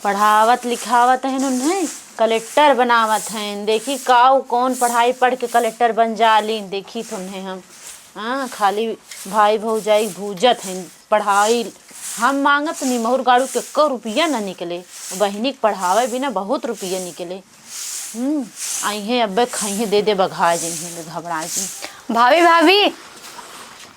पढ़ावत लिखावत है उन्हें, कलेक्टर बनावत हैं। देखी काऊ कौन पढ़ाई पढ़ के कलेक्टर बन जाली, देखी तुन्हें हम। हाँ, खाली भाई भौजाई भूजत हैं पढ़ाई। हम मांगत नहीं महुर गाड़ू के को रुपया न निकले, बहनी के पढ़ावे बिना बहुत रुपया निकले। आई है अब खाई दे दे बघा जी घबरा जी। भाभी भाभी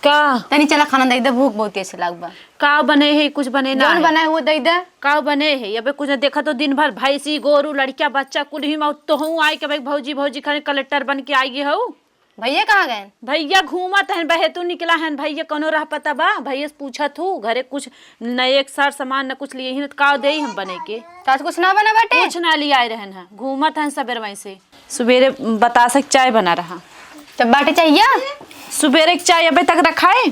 का तनी चला खाना दे दे, भूख बहुत तेज लागबा। का बने है कुछ बने ना जौन बनाए वो दे दे। का बने है अबे कुछ देखा तो दिन भर भैंसी गोरू लड़किया बच्चा कुल ही में तो हूँ आई के भाई भौजी भौजी खाने कलेक्टर बन के आई हो। भैया कहाँ गए? भैया घूमत है बहे तू निकला है भैया कोनो रह पता बा। भैया से पूछत हूँ घरे कुछ न एक सार सामान न कुछ लिए ही का दे हम बने के आज कुछ ना बना बाटे, कुछ ना लिए आए रहन है घूमत है सबेर वहीं से। सुबेरे बतासे चाय बना रहा तब बाटे चाहिए। सुबेरे की चाय अबे तक रखा है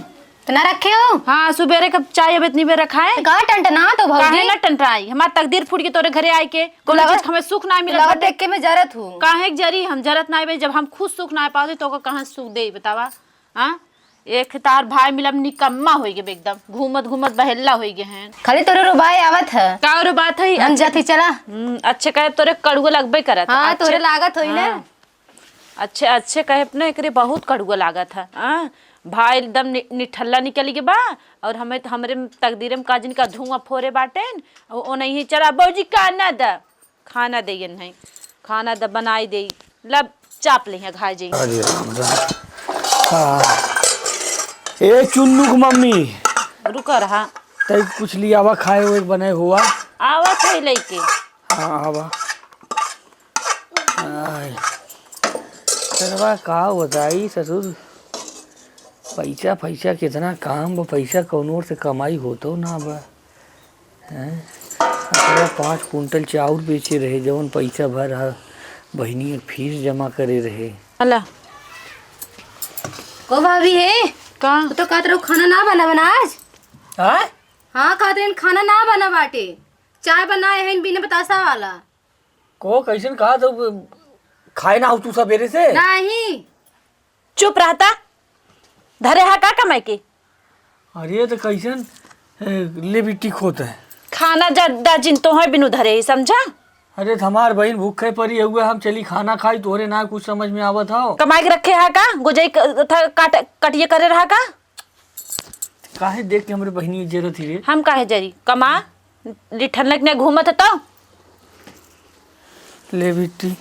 तो ना रखे हो? हाँ सुबेरे कब चाय अबे इतनी बेर रखा है। कहाँ टंटना तो काहे भौजी ना टंटराई हमार तकदीर फूट के तोरे घरे आए के कोनो चीज हमें सुख ना मिला लगा देख के मैं जरत हूँ। काहे के जरी हम जरत ना आए जब हम खुद सुख ना पाते तो कहाँ सुख दे बतावा। हाँ एक तार भाई मिलब निकम्मा हो गए एकदम घूमत घूमत बहेला हो गए हैं। खाली तोरे रुबाई आवत है का और बात है हम जाती चला। अच्छे कहे तोरे कड़ुआ लगबे करत। हाँ तोरे लागत होई ना। अच्छे अच्छे कहे अपने एकरे बहुत कड़ुआ लागत है। हाँ भाई एकदम निठल्ला निकल के बा और हमें हमरे तकदीर में काजिन का धुआं फोरे बाटे ओ नहीं चला बौजी खाना द खाना दे नहीं खाना द बनाई दे लब चाप ले घा जाई। अरे राम राम। हाँ ए चुन्नू की मम्मी रुक रहा तई कुछ लिया हुआ खाए हुए बने हुआ आवत है लेके। हाँ हवा चलवा का बताई ससुर पैसा पैसा कितना काम बा पैसा कौन और से कमाई होतो ना बा हैं। 5 कुंटल चाउर बेचे रहे जवन पैसा भर बहनी फीस जमा करे रहे। अल्लाह को भाभी है का तो कहत रहो खाना ना बना आज। हाँ कहत रहे खाना ना बना बाटे, चाय बनाए हैं बिना बतासा वाला। को कैसन कहा तो खाए ना हो तू सवेरे से? नहीं चुप रहता धरे हा का कमाई के। अरे तो कैसन ले बिट्टी खोत है खाना ज्यादा जिन तो है बिनु धरे समझा। अरे हमार बहन भूखे पड़ी हुए हम चली खाना खाई तोरे ना कुछ समझ में आवत हो। कमाई के रखे हा का गुजई कटिए करे रहा का। काहे देख के हमरे बहनी जरूरत ही रे। हम काहे जरी कमा लिठनक ने घूमत तो ले बिट्टी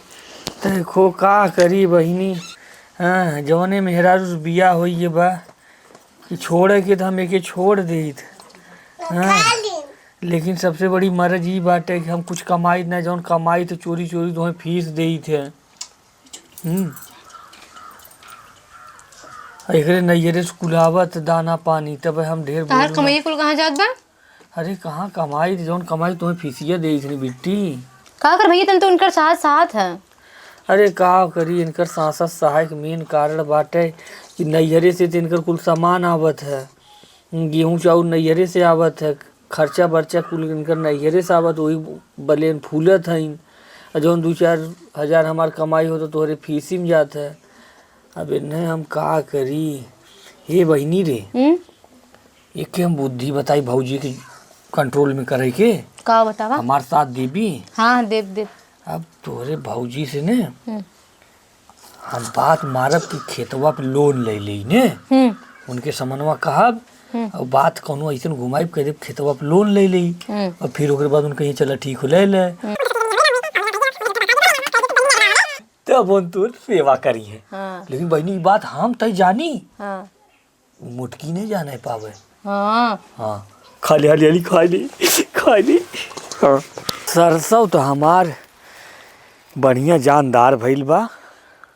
देखो का करी बहनी। हाँ जवने मेहरारू बिया होई ये बा कि छोड़े के तो हम एके छोड़ देत। हाँ लेकिन सबसे बड़ी मर्ज ये बात है कि हम कुछ कमाई ना जौन कमाई तो चोरी चोरी तो हमें फीस दे थे। एकरे नैयरे स्कूलावत दाना पानी तब हम ढेर तार कमाई कुल कहाँ जात बा? अरे कहाँ कमाई जौन कमाई तुम्हें फीसिया दे थी बिट्टी। का कर भैया तुम तो उनकर साथ साथ है। अरे का करी इनकर सांसद सहायक मेन कारण बाटे कि नैहरे से तो इनकर कुल सामान आवत है। गेहूँ चाउर नैहरे से आवत है, खर्चा बर्चा कुल इनकर नैहरे से आवत वही बलेन फूलत है। जौन 2-4 हज़ार हमार कमाई हो तो तोहरे फीसी में जात है। अब इन्हें हम का करी। हे बहनी रे एक हम बुद्धि बताई भौजी के कंट्रोल में करे के का बतावा हमार साथ देवी। हाँ देव देव। अब तोरे भौजी से ने हम बात मारब कि खेतवा पे लोन ले ली ने उनके समनवा कहब और बात कोनो ऐसे घुमाई कह देब खेतवा पे लोन ले ली और फिर ओकरे बाद उनके चला ठीक हो ले तब उन तोर सेवा करी है। हाँ। लेकिन बहनी बात हम तय जानी हाँ। मुटकी नहीं जाने पावे। हाँ। हाँ खाली हरियाली खा ली। हाँ सरसों तो हमार बढ़िया जानदार भइल बा।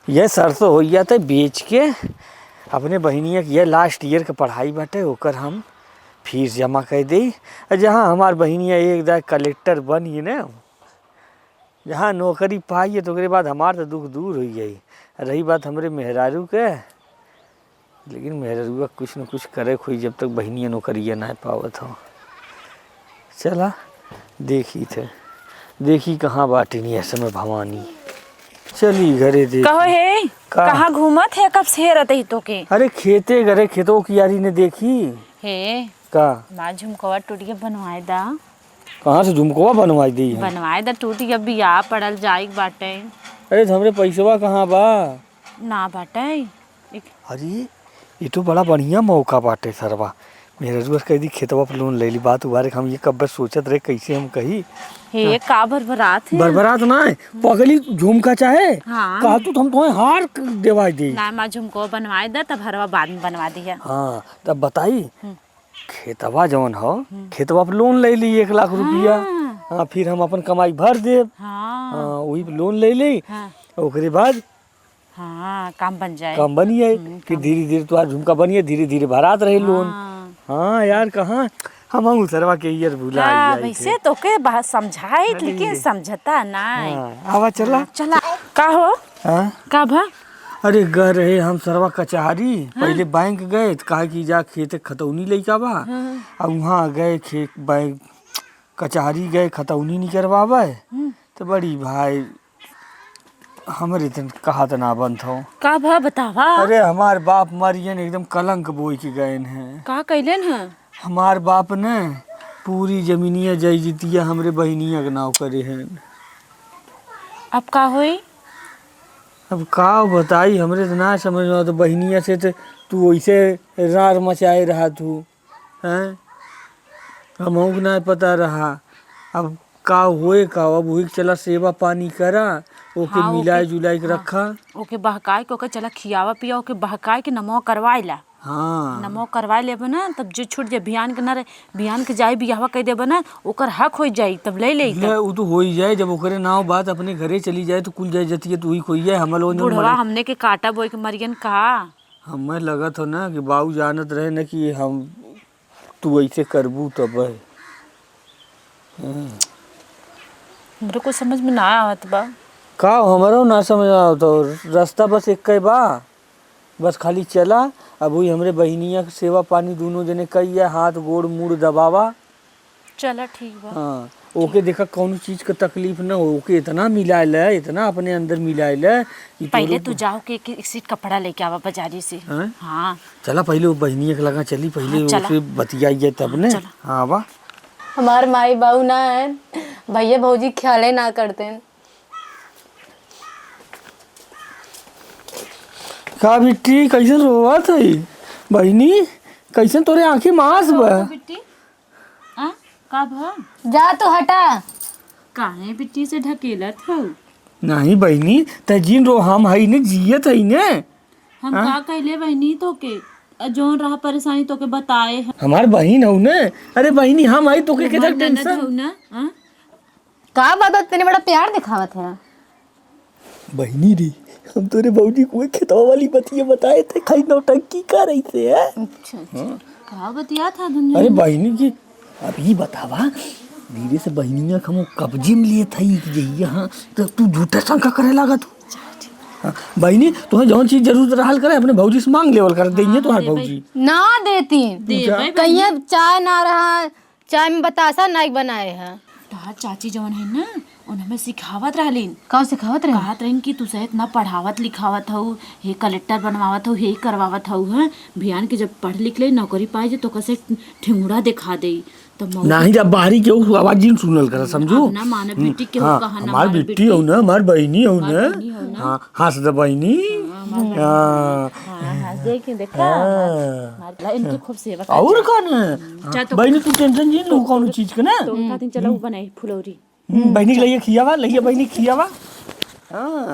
ये सरसों हो गया था बेच के अपने बहनिया के ये लास्ट ईयर के पढ़ाई बाटे ओकर हम फीस जमा कर दी। जहाँ हमार बहनिया एक दाग कलेक्टर बनी ना जहाँ नौकरी पाई है तो उसके बाद हमार तो दुख दूर हो गई। रही बात हमरे मेहरारू के लेकिन मेहरारू कुछ न कुछ करे खोई जब तक बहनिया नौकरिया ना पावत हो। चला देखी कहाँ बाटी नहीं समय भवानी चली घरे देख कहो है कहाँ घूमत है कब से रहते तो के। अरे खेते घरे खेतों की यारी ने देखी हे का माँ झुमकवा टूटिए बनवाए दा कहाँ से झुमकवा बनवाई दी है? बनवाए द टूटी अब बियाह पड़ल जाई बाटे। अरे तो हमरे पैसवा कहाँ बा? ना बाटे। अरे ये तो बड़ा बढ़िया मौका बाटे सरवा। मेरे रुआ कह दी खेतवा पर लोन ले ली बात उबारे हम ये कब सोचत रहे कैसे हम कही। हे का भरभरात है। बरबरात ना है पगली झुमका चाहे हाँ। कहा तू हम तुम्हें हार देवाई दी। ना माँ झुमको बनवाए द तब हरवा बाद में बनवा दिया। हाँ तब बताई खेतवा जवन हो खेतवा पर लोन ले ली 1 लाख रुपया। हाँ फिर हम अपन कमाई भर देब। हाँ हाँ वही पे लोन ले ली। हाँ ओकरे बाद हाँ काम बन जाए। काम बनिए फिर धीरे धीरे तुम्हारा झुमका बनिए धीरे धीरे भरात रहे लोन। हाँ यार कहाँ हम सरवा के ईयर भूला वैसे तो के बात समझाई लेकिन समझता ना। आवा चला चला का हो हाँ? का भा अरे गए रहे हम सरवा कचहरी। पहले बैंक गए तो कहा कि जा खेत खतौनी लइका बा। अब वहाँ गए खेत बैंक कचहरी गए खतौनी नहीं करवावे तो बड़ी भाई हमारे कहा तो ना बंद हो। का भा बतावा। अरे हमार बाप मरियन एकदम कलंक बोई के गए हैं। का कैलन है? हमार बाप ने पूरी जमीनिया जयजितिया हमरे बहनिया के नाव करे हैं। अब का होई? अब का बताई हमरे तो ना समझ में। तो बहनिया से तो तू वैसे रार मचाए रहा तू हैं हमहू को ना पता रहा। अब का होए का अब वही चला सेवा पानी करा ओके हाँ, मिलाए जुलाई के रखा। ओके बहकाए के ओके चला खियावा पिया ओके बहकाए के नमो करवाए ला। हाँ नमो करवाए लेब ना तब जो छूट जाए बिहान के ना रहे बिहान के जाए बियाहवा कह देब ना ओकर हक हो जाई तब ले ले। वो तो हो ही जाए जब ओकरे नाव बात अपने घरे चली जाए तो कुल जाए जती है तो वही खोई जाए। हम लोग बुढ़वा हमने के काटा बोई के मरियन कहा हमें लगत हो ना कि बाबू जानत रहे ना कि हम तू ऐसे करबू तब मेरे को समझ में ना आवत बा। का हमारा ना समझ आओ तो रास्ता बस एक बा बस खाली चला। अब वही हमरे बहनिया के सेवा पानी दोनों जने कई हाथ गोड़ मुड़ दबावा। चला ठीक बा। हाँ ओके देखा कौन चीज का तकलीफ ना हो ओके इतना मिलाए ले इतना अपने अंदर मिलाए ले। पहले तू जाओ के एक सीट कपड़ा लेके आवा बाजारी से। हाँ चला पहले वो बहनिया के लगा चली पहले उससे बतियाइए तब ने। हाँ वाह हमार माई बाबू ना है भैया भौजी ख्याले ना करते हैं। का बिट्टी कैसन रोवत है बहनी कैसन तोरे आँखें मास बा। बिट्टी आ का भा जा तो हटा। काहे बिट्टी से ढकेलत हो? नहीं बहनी त जिन रो हम हई ने जियत हई ने। हम का कहले बहनी तो के जोन रहा परेशानी तो के बताए हमार बहन हो ने। अरे बहनी हम आई तो के किधर टेंशन हो ना। का बात तेने बड़ा प्यार दिखावत है। बहनी रे हम तोरे बौजी को खेतवा वाली बतिया बताए थे खाई नौटंकी कर रही थे। अच्छा का बतिया था दुनिया। अरे बहनी की अब ये बतावा धीरे से बहनिया हम कब्जे में लिए थी यहाँ तो तू झूठा शंका करे लगा तू। बहनी तुम्हें जौन चीज जरूरत रहल करे अपने भौजी से मांग लेवल कर देंगे तुम्हारे भौजी ना देती कहीं चाय ना रहा चाय में बतासा नहीं बनाए हैं। तोहार चाची जवन है ना उन हमें सिखावत रहलीन। का सिखावत रहे? कहत रहीन कि तू सहित ना पढ़ावत लिखावत हऊ हे कलेक्टर बनवावत हऊ हे करवावत हऊ है भियान के जब पढ़ लिख ले नौकरी पाए तो कैसे ठेंगुड़ा दिखा दे तो नहीं जब बाहरी के आवाज जिन सुनल कर समझू ना माने बेटी के कहा ना हमार बेटी हो ना हमार बहनी हो ना। हाँ हाँ सदा बहनी देख देखा इनके खूब सेवा और कौन बहनी तू टेंशन जी लो कौन चीज के ना तो खातिर चलो बनाई फुलौरी बहनी के लिए खियावा बहनी खियावा। हाँ